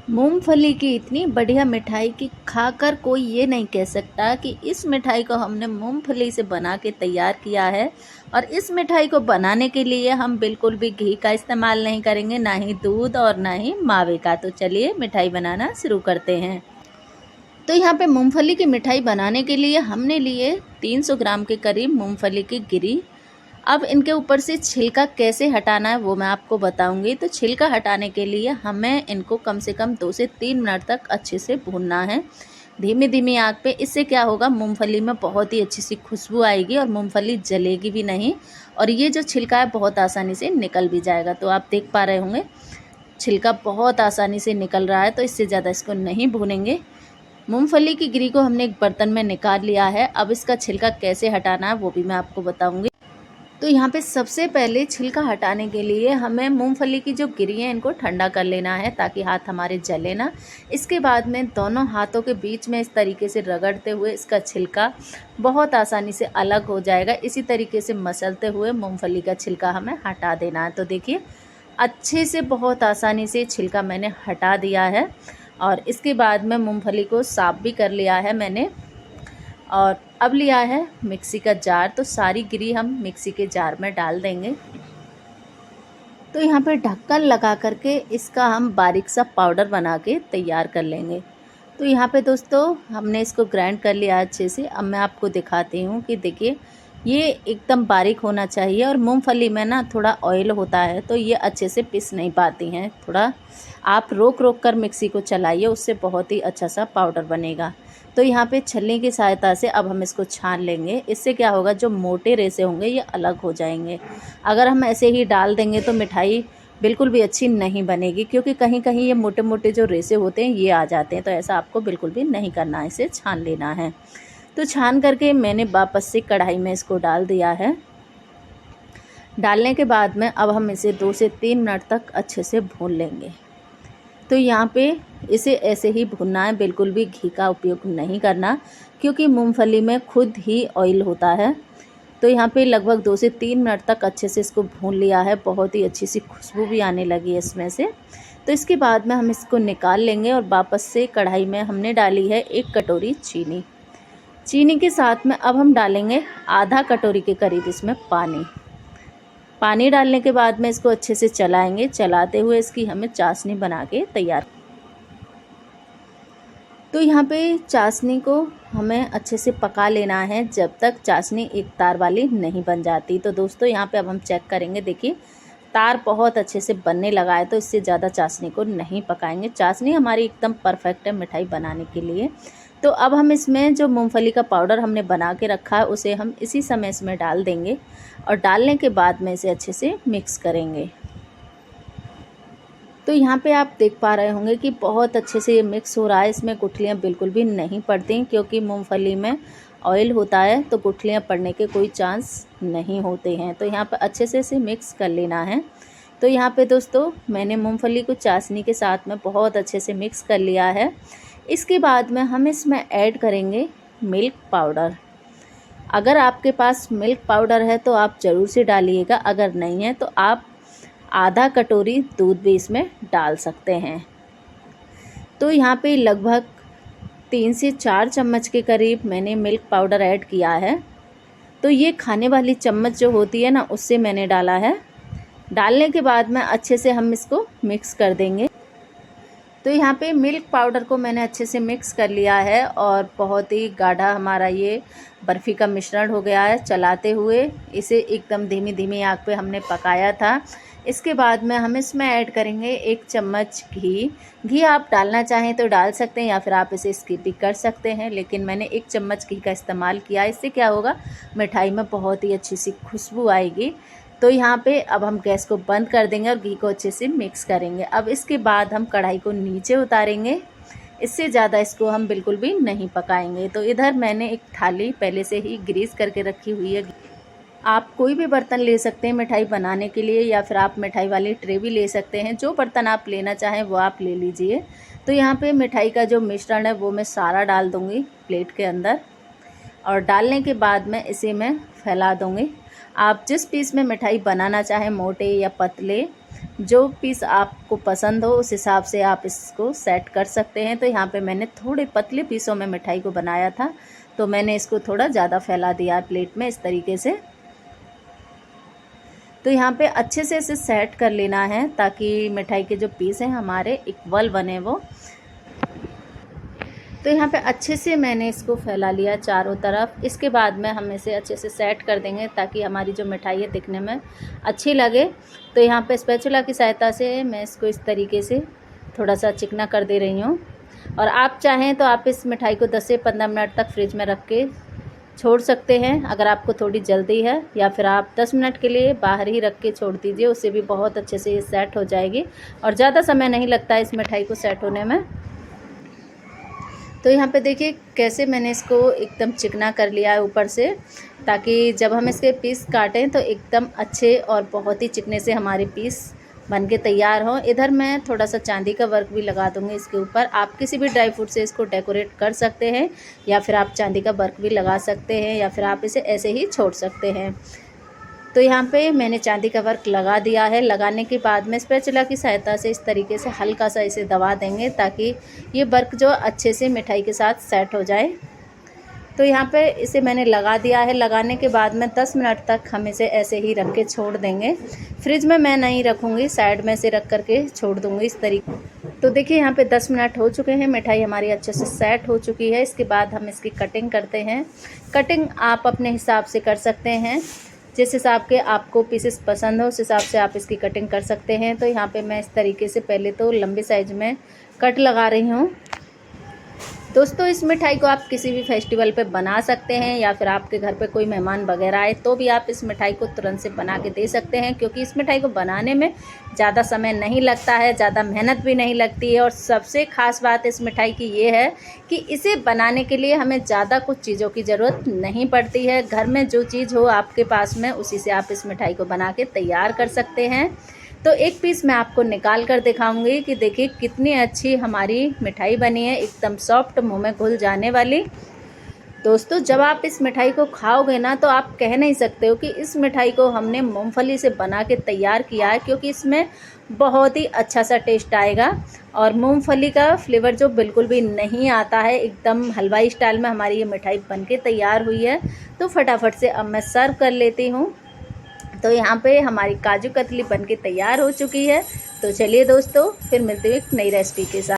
मूंगफली की इतनी बढ़िया मिठाई कि खाकर कोई ये नहीं कह सकता कि इस मिठाई को हमने मूंगफली से बना के तैयार किया है। और इस मिठाई को बनाने के लिए हम बिल्कुल भी घी का इस्तेमाल नहीं करेंगे, ना ही दूध और ना ही मावे का। तो चलिए मिठाई बनाना शुरू करते हैं। तो यहाँ पे मूंगफली की मिठाई बनाने के लिए हमने लिए 300 ग्राम के करीब मूंगफली की गिरी। अब इनके ऊपर से छिलका कैसे हटाना है वो मैं आपको बताऊंगी। तो छिलका हटाने के लिए हमें इनको कम से कम 2 से 3 मिनट तक अच्छे से भूनना है, धीमी धीमी आग पे। इससे क्या होगा, मूंगफली में बहुत ही अच्छी सी खुशबू आएगी और मूंगफली जलेगी भी नहीं, और ये जो छिलका है बहुत आसानी से निकल भी जाएगा। तो आप देख पा रहे होंगे छिलका बहुत आसानी से निकल रहा है, तो इससे ज़्यादा इसको नहीं भूनेंगे। मूंगफली की गिरी को हमने एक बर्तन में निकाल लिया है। अब इसका छिलका कैसे हटाना है वो भी मैं आपको बताऊंगी। तो यहाँ पे सबसे पहले छिलका हटाने के लिए हमें मूंगफली की जो गिरी है इनको ठंडा कर लेना है, ताकि हाथ हमारे जले ना। इसके बाद में दोनों हाथों के बीच में इस तरीके से रगड़ते हुए इसका छिलका बहुत आसानी से अलग हो जाएगा। इसी तरीके से मसलते हुए मूंगफली का छिलका हमें हटा देना है। तो देखिए अच्छे से बहुत आसानी से छिलका मैंने हटा दिया है, और इसके बाद में मूंगफली को साफ़ भी कर लिया है मैंने। और अब लिया है मिक्सी का जार, तो सारी गिरी हम मिक्सी के जार में डाल देंगे। तो यहाँ पे ढक्कन लगा करके इसका हम बारीक सा पाउडर बना के तैयार कर लेंगे। तो यहाँ पे दोस्तों हमने इसको ग्राइंड कर लिया अच्छे से। अब मैं आपको दिखाती हूँ कि देखिए ये एकदम बारीक होना चाहिए, और मूंगफली में ना थोड़ा ऑयल होता है तो ये अच्छे से पिस नहीं पाती हैं। थोड़ा आप रोक रोक कर मिक्सी को चलाइए, उससे बहुत ही अच्छा सा पाउडर बनेगा। तो यहाँ पे छलनी की सहायता से अब हम इसको छान लेंगे। इससे क्या होगा, जो मोटे रेसे होंगे ये अलग हो जाएंगे। अगर हम ऐसे ही डाल देंगे तो मिठाई बिल्कुल भी अच्छी नहीं बनेगी, क्योंकि कहीं कहीं ये मोटे मोटे जो रेसे होते हैं ये आ जाते हैं। तो ऐसा आपको बिल्कुल भी नहीं करना है, इसे छान लेना है। तो छान करके मैंने वापस से कढ़ाई में इसको डाल दिया है। डालने के बाद में अब हम इसे 2 से 3 मिनट तक अच्छे से भून लेंगे। तो यहाँ पे इसे ऐसे ही भूनना है, बिल्कुल भी घी का उपयोग नहीं करना, क्योंकि मूंगफली में खुद ही ऑयल होता है। तो यहाँ पे लगभग 2 से 3 मिनट तक अच्छे से इसको भून लिया है। बहुत ही अच्छी सी खुशबू भी आने लगी है इसमें से। तो इसके बाद में हम इसको निकाल लेंगे, और वापस से कढ़ाई में हमने डाली है 1 कटोरी चीनी। चीनी के साथ में अब हम डालेंगे आधा कटोरी के करीब इसमें पानी। पानी डालने के बाद में इसको अच्छे से चलाएंगे। चलाते हुए इसकी हमें चाशनी बना के तैयार। तो यहाँ पे चाशनी को हमें अच्छे से पका लेना है जब तक चाशनी एक तार वाली नहीं बन जाती। तो दोस्तों यहाँ पे अब हम चेक करेंगे, देखिए तार बहुत अच्छे से बनने लगा है। तो इससे ज़्यादा चाशनी को नहीं पकाएंगे। चाशनी हमारी एकदम परफेक्ट है मिठाई बनाने के लिए। तो अब हम इसमें जो मूंगफली का पाउडर हमने बना के रखा है उसे हम इसी समय इसमें डाल देंगे, और डालने के बाद में इसे अच्छे से मिक्स करेंगे। तो यहाँ पे आप देख पा रहे होंगे कि बहुत अच्छे से ये मिक्स हो रहा है। इसमें गुठलियाँ बिल्कुल भी नहीं पड़ती, क्योंकि मूंगफली में ऑयल होता है तो गुठलियाँ पड़ने के कोई चांस नहीं होते हैं। तो यहाँ पे अच्छे से इसे मिक्स कर लेना है। तो यहाँ पे दोस्तों मैंने मूंगफली को चाशनी के साथ में बहुत अच्छे से मिक्स कर लिया है। इसके बाद में हम इसमें ऐड करेंगे मिल्क पाउडर। अगर आपके पास मिल्क पाउडर है तो आप ज़रूर से डालिएगा, अगर नहीं है तो आप आधा कटोरी दूध भी इसमें डाल सकते हैं। तो यहाँ पे लगभग 3 से 4 चम्मच के करीब मैंने मिल्क पाउडर ऐड किया है। तो ये खाने वाली चम्मच जो होती है ना, उससे मैंने डाला है। डालने के बाद में अच्छे से हम इसको मिक्स कर देंगे। तो यहाँ पे मिल्क पाउडर को मैंने अच्छे से मिक्स कर लिया है, और बहुत ही गाढ़ा हमारा ये बर्फ़ी का मिश्रण हो गया है। चलाते हुए इसे एकदम धीमी धीमी आग पे हमने पकाया था। इसके बाद में हम इसमें ऐड करेंगे 1 चम्मच घी। घी आप डालना चाहें तो डाल सकते हैं, या फिर आप इसे स्किप भी कर सकते हैं, लेकिन मैंने 1 चम्मच घी का इस्तेमाल किया। इससे क्या होगा, मिठाई में बहुत ही अच्छी सी खुशबू आएगी। तो यहाँ पे अब हम गैस को बंद कर देंगे और घी को अच्छे से मिक्स करेंगे। अब इसके बाद हम कढ़ाई को नीचे उतारेंगे। इससे ज़्यादा इसको हम बिल्कुल भी नहीं पकाएंगे। तो इधर मैंने एक थाली पहले से ही ग्रीस करके रखी हुई है। आप कोई भी बर्तन ले सकते हैं मिठाई बनाने के लिए, या फिर आप मिठाई वाली ट्रे भी ले सकते हैं। जो बर्तन आप लेना चाहें वो आप ले लीजिए। तो यहाँ पे मिठाई का जो मिश्रण है वो मैं सारा डाल दूँगी प्लेट के अंदर, और डालने के बाद में इसे मैं फैला दूँगी। आप जिस पीस में मिठाई बनाना चाहें, मोटे या पतले, जो पीस आपको पसंद हो उस हिसाब से आप इसको सेट कर सकते हैं। तो यहाँ पे मैंने थोड़े पतले पीसों में मिठाई को बनाया था, तो मैंने इसको थोड़ा ज़्यादा फैला दिया प्लेट में इस तरीके से। तो यहाँ पे अच्छे से इसे सेट कर लेना है ताकि मिठाई के जो पीस हैं हमारे इक्वल बने वो। तो यहाँ पे अच्छे से मैंने इसको फैला लिया चारों तरफ। इसके बाद में हम इसे अच्छे से सेट कर देंगे ताकि हमारी जो मिठाई है दिखने में अच्छी लगे। तो यहाँ पे स्पैचुला की सहायता से मैं इसको इस तरीके से थोड़ा सा चिकना कर दे रही हूँ। और आप चाहें तो आप इस मिठाई को 10 से 15 मिनट तक फ्रिज में रख के छोड़ सकते हैं अगर आपको थोड़ी जल्दी है, या फिर आप 10 मिनट के लिए बाहर ही रख के छोड़ दीजिए, उससे भी बहुत अच्छे से ये सेट हो जाएगी और ज़्यादा समय नहीं लगता है इस मिठाई को सेट होने में। तो यहाँ पे देखिए कैसे मैंने इसको एकदम चिकना कर लिया है ऊपर से, ताकि जब हम इसके पीस काटें तो एकदम अच्छे और बहुत ही चिकने से हमारे पीस बन के तैयार हों। इधर मैं थोड़ा सा चांदी का वर्क भी लगा दूँगी इसके ऊपर। आप किसी भी ड्राई फ्रूट से इसको डेकोरेट कर सकते हैं, या फिर आप चांदी का वर्क भी लगा सकते हैं, या फिर आप इसे ऐसे ही छोड़ सकते हैं। तो यहाँ पे मैंने चांदी का वर्क लगा दिया है। लगाने के बाद में स्पैचुला की सहायता से इस तरीके से हल्का सा इसे दबा देंगे ताकि ये वर्क जो अच्छे से मिठाई के साथ सेट हो जाए। तो यहाँ पे इसे मैंने लगा दिया है। लगाने के बाद में 10 मिनट तक हम इसे ऐसे ही रख के छोड़ देंगे। फ्रिज में मैं नहीं रखूँगी, साइड में से रख करके छोड़ दूँगी इस तरीके। तो देखिए यहाँ पे 10 मिनट हो चुके हैं, मिठाई हमारी अच्छे से सेट हो चुकी है। इसके बाद हम इसकी कटिंग करते हैं। कटिंग आप अपने हिसाब से कर सकते हैं, जिस हिसाब के आपको पीसेस पसंद हो उस हिसाब से आप इसकी कटिंग कर सकते हैं। तो यहाँ पे मैं इस तरीके से पहले तो लंबे साइज में कट लगा रही हूँ। दोस्तों इस मिठाई को आप किसी भी फेस्टिवल पे बना सकते हैं, या फिर आपके घर पे कोई मेहमान वगैरह आए तो भी आप इस मिठाई को तुरंत से बना के दे सकते हैं, क्योंकि इस मिठाई को बनाने में ज़्यादा समय नहीं लगता है, ज़्यादा मेहनत भी नहीं लगती है। और सबसे ख़ास बात इस मिठाई की ये है कि इसे बनाने के लिए हमें ज़्यादा कुछ चीज़ों की ज़रूरत नहीं पड़ती है। घर में जो चीज़ हो आपके पास में उसी से आप इस मिठाई को बना के तैयार कर सकते हैं। तो एक पीस मैं आपको निकाल कर दिखाऊंगी कि देखिए कितनी अच्छी हमारी मिठाई बनी है, एकदम सॉफ्ट, मुंह में घुल जाने वाली। दोस्तों जब आप इस मिठाई को खाओगे ना तो आप कह नहीं सकते हो कि इस मिठाई को हमने मूंगफली से बना के तैयार किया है, क्योंकि इसमें बहुत ही अच्छा सा टेस्ट आएगा और मूंगफली का फ्लेवर जो बिल्कुल भी नहीं आता है। एकदम हलवाई स्टाइल में हमारी ये मिठाई बन के तैयार हुई है। तो फटाफट से अब मैं सर्व कर लेती हूँ। तो यहाँ पे हमारी काजू कतली बनके तैयार हो चुकी है। तो चलिए दोस्तों फिर मिलते हुए एक नई रेसिपी के साथ।